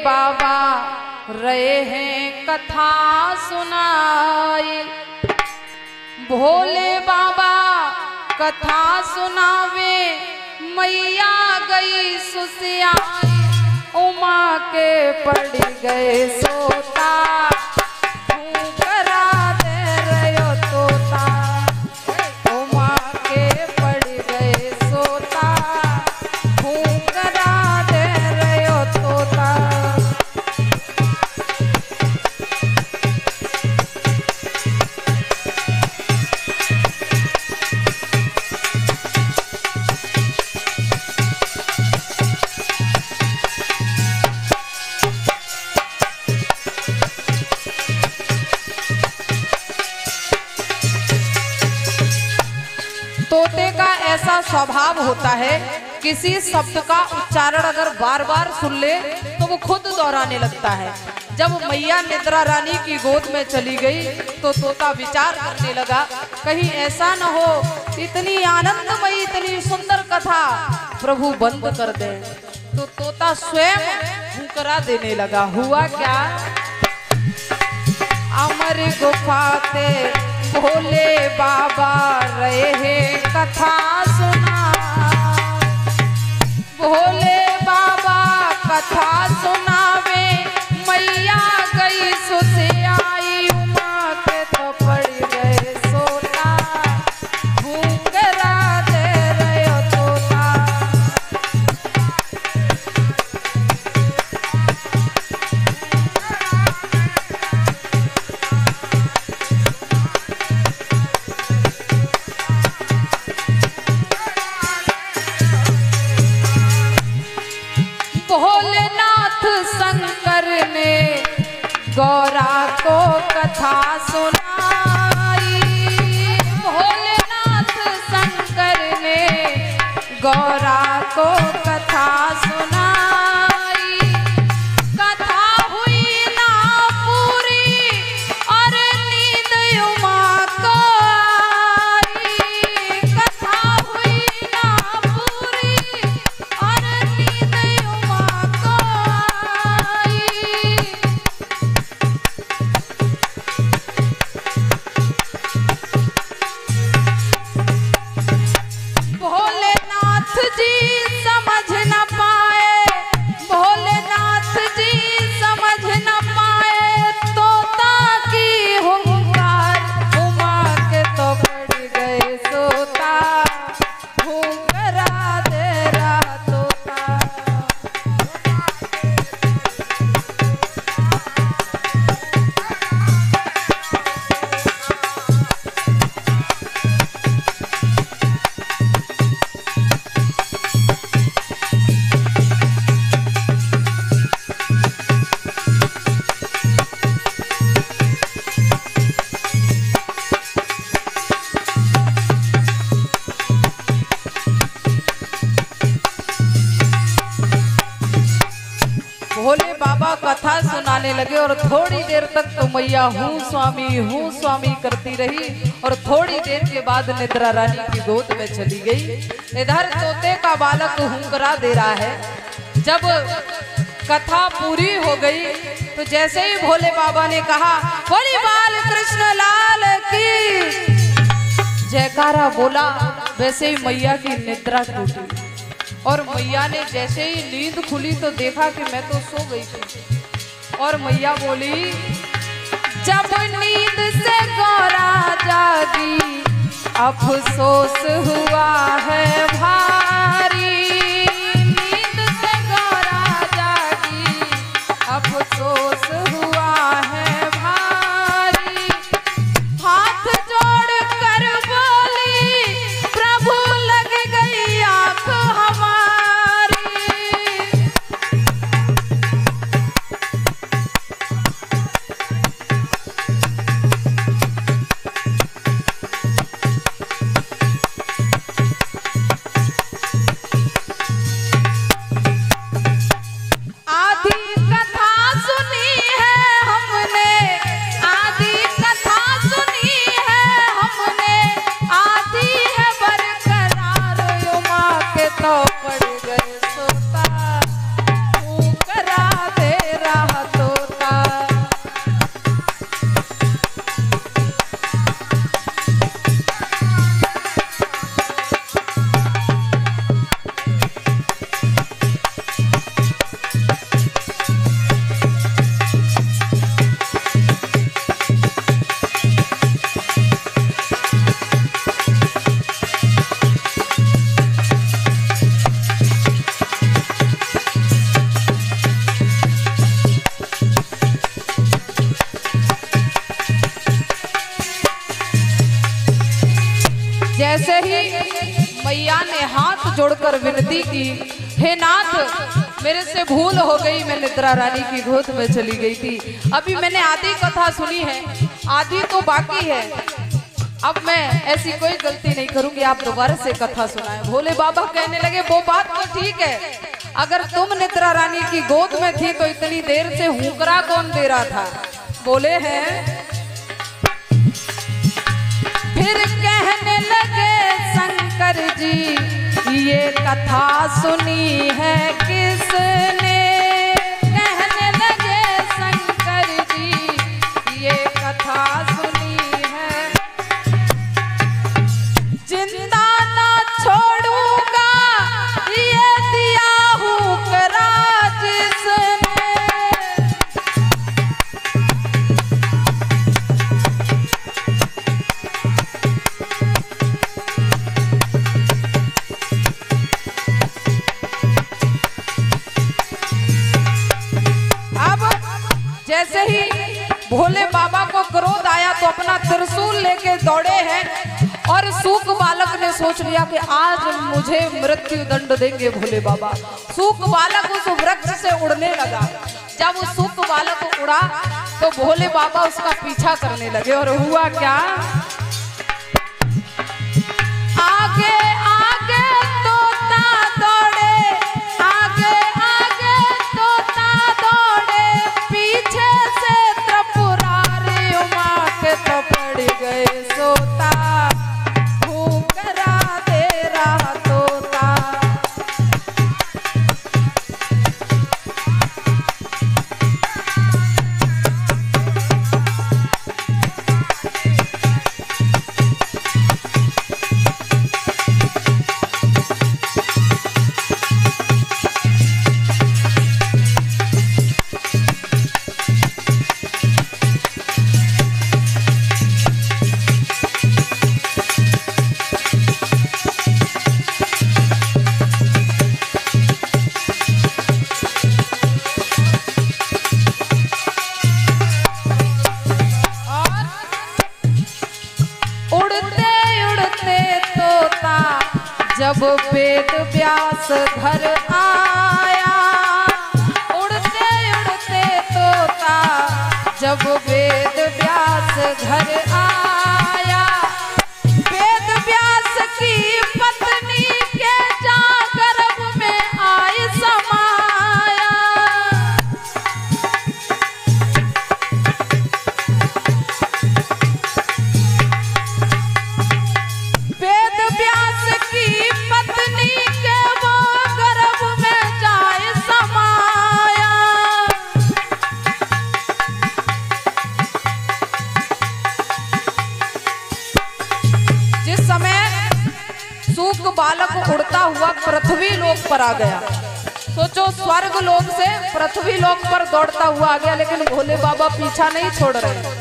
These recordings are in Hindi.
बाबा रहे हैं कथा सुनाई। भोले बाबा कथा सुनावे मैया गई सुसियाई। उमा के पड़ गए सोता करा दे रयो तोता। उमा के पड़ गए सोता करा दे रयो तोता। तोते का ऐसा स्वभाव होता है, किसी शब्द का उच्चारण अगर बार बार सुन ले तो वो खुद दोहराने लगता है। जब मैया निद्रा रानी की गोद में चली गई तो तोता विचार करने लगा, कहीं ऐसा न हो इतनी आनंदमयी इतनी सुंदर कथा प्रभु बंद कर दे। तो तोता स्वयं भूकरा देने लगा। हुआ क्या? अमर गुफा ते भोले बाबा रहे हैं कथा सुना। भोले बाबा कथा सुनावे मैया गई सुसियाई। उमा के तो पड़ गए सोता भूकरा दे रयो तोता। भोलेनाथ शंकर ने गौरा को कथा सुनाई। भोलेनाथ शंकर ने गौरा को कथा सुनाई। कथा हुई ना पूरी और नींद उमा को आई। कथा हुई ना पूरी और नींद उमा को आई। भोलेनाथ जी समझ न पाए, भोलेनाथ जी समझ न पाए तोता की हुंकार। उमा के तो पड़ गए सोता भूकरा दे रहा तोता। भोले बाबा कथा सुनाने लगे और थोड़ी देर तक तो मैया हूँ स्वामी करती रही और थोड़ी देर के बाद निद्रा रानी की गोद में चली गई। इधर तोते का बालक हुंकरा दे रहा है। जब कथा पूरी हो गई तो जैसे ही भोले बाबा ने कहा बोली बाल कृष्ण लाल की जयकारा बोला, वैसे ही मैया की निद्रा टूटी और मैया ने जैसे ही नींद खुली तो देखा कि मैं तो सो गई थी। और मैया बोली जब नींद से गौरा जागी अफसोस हुआ है भारी। नींद से गौरा जागी अफसोस हुआ है भारी। हाथ जोड़ कर बोली प्रभु लग गई आँख हमारी। कर विनती की, हे नाथ मेरे से भूल हो गई, मैं निद्रा रानी की गोद में चली गई थी। अभी मैंने आधी कथा सुनी है, आधी तो बाकी है। अब मैं ऐसी कोई गलती नहीं करूंगी, आप दोबारा से कथा सुनाएं। भोले बाबा कहने लगे वो बात तो ठीक है, अगर तुम निद्रा रानी की गोद में थी तो इतनी देर से हुंकरा कौन दे रहा था? बोले हैं फिर कहने लगे शंकर जी ये कथा सुनी है किसने? कहने लगे शंकर जी ये कथा सुनी है, जिंदा ना छोड़ूंगा ये दिया हुक्रा जिसने। जैसे ही भोले बाबा को क्रोध आया तो अपना त्रिशूल लेके दौड़े हैं और सूक बालक ने सोच लिया कि आज मुझे मृत्यु दंड देंगे भोले बाबा। सूक बालक उस वृक्ष से उड़ने लगा। जब उस सूक बालक उड़ा तो भोले बाबा उसका पीछा करने लगे और हुआ क्या? आगे आगे तोता दौड़े, आगे आगे तोता दौड़े, पीछे से त्रिपुरारी उमा के तो पड़ गए सोता, हुक्रा दे रहा तोता। जब वेद व्यास घर आया, उड़ते उड़ते तोता जब वेद व्यास घर आया, वेद व्यास की पत्नी के जा गर्भ में आए समाया। वेद व्यास की पत्नी के वो गर्भ में जाए समाया। जिस समय सूक बालक उड़ता हुआ पृथ्वी लोक पर आ गया, सोचो स्वर्ग लोक से पृथ्वी लोक पर दौड़ता हुआ आ गया, लेकिन भोले बाबा पीछा नहीं छोड़ रहे।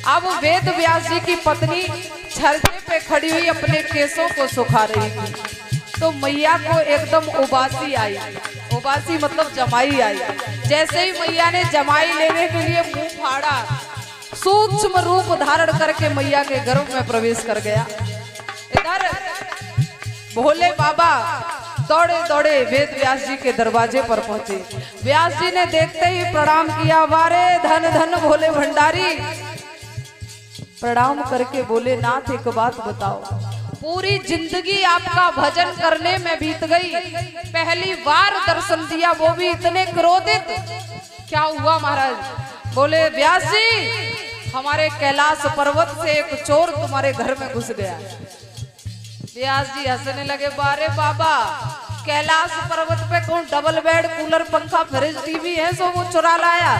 अब वेद व्यास जी की पत्नी छर्जे पे खड़ी हुई अपने केसों को सुखा रही थी, तो मैया को एकदम उबासी आई। उबासी मतलब जमाई आई। जैसे ही मैया ने जमाई लेने के लिए मुंह फाड़ा, सूक्ष्म रूप धारण करके मैया के गर्भ में प्रवेश कर गया। इधर भोले बाबा दौड़े दौड़े वेद व्यास जी के दरवाजे पर पहुंचे। व्यास जी ने देखते ही प्रणाम किया। वारे धन धन भोले भंडारी। प्रणाम करके बोले नाथ एक बात बताओ, पूरी जिंदगी आपका भजन करने में बीत गई, पहली बार दर्शन दिया वो भी इतने क्रोधित, क्या हुआ महाराज? बोले व्यास जी हमारे कैलाश पर्वत से एक चोर तुम्हारे घर में घुस गया। व्यास जी हंसने लगे। बारे बाबा कैलाश पर्वत पे कौन डबल बेड कूलर पंखा फ्रिज टीवी है सो वो चुरा लाया?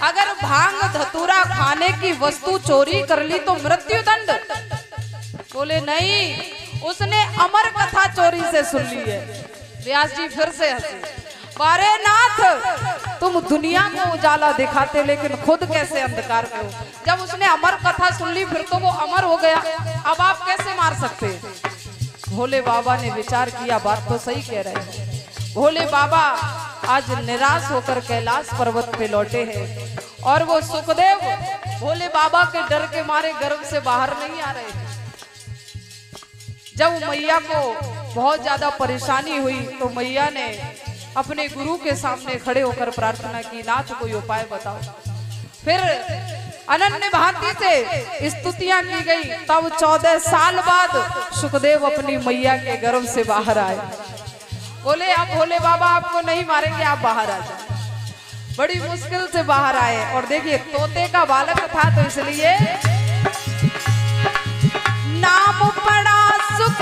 अगर भांग धतूरा खाने की वस्तु चोरी कर ली तो मृत्यु दंड? बोले नहीं, उसने अमर कथा चोरी से सुन ली है। व्यास जी फिर से हंसे। बारे नाथ तुम दुनिया को उजाला दिखाते लेकिन खुद कैसे अंधकार में हो? जब उसने अमर कथा सुन ली फिर तो वो अमर हो गया, अब आप कैसे मार सकते? भोले बाबा ने विचार किया, बात तो सही कह रहे हैं। भोले बाबा आज निराश होकर कैलाश पर्वत पे लौटे हैं और वो सुखदेव भोले बाबा के डर के मारे गर्भ से बाहर नहीं आ रहे। जब मैया को बहुत ज्यादा परेशानी हुई तो मैया ने अपने गुरु के सामने खड़े होकर प्रार्थना की, नाथ कोई उपाय बताओ। फिर अनन्य भांति से स्तुतियां की गई। तब 14 साल बाद सुखदेव अपनी मैया के गर्भ से बाहर आए। बोले आप भोले बाबा आपको नहीं मारेंगे, आप बाहर आ जाए। बड़ी मुश्किल से बाहर आए और देखिए तोते का बालक था तो इसलिए नाम पड़ा सुख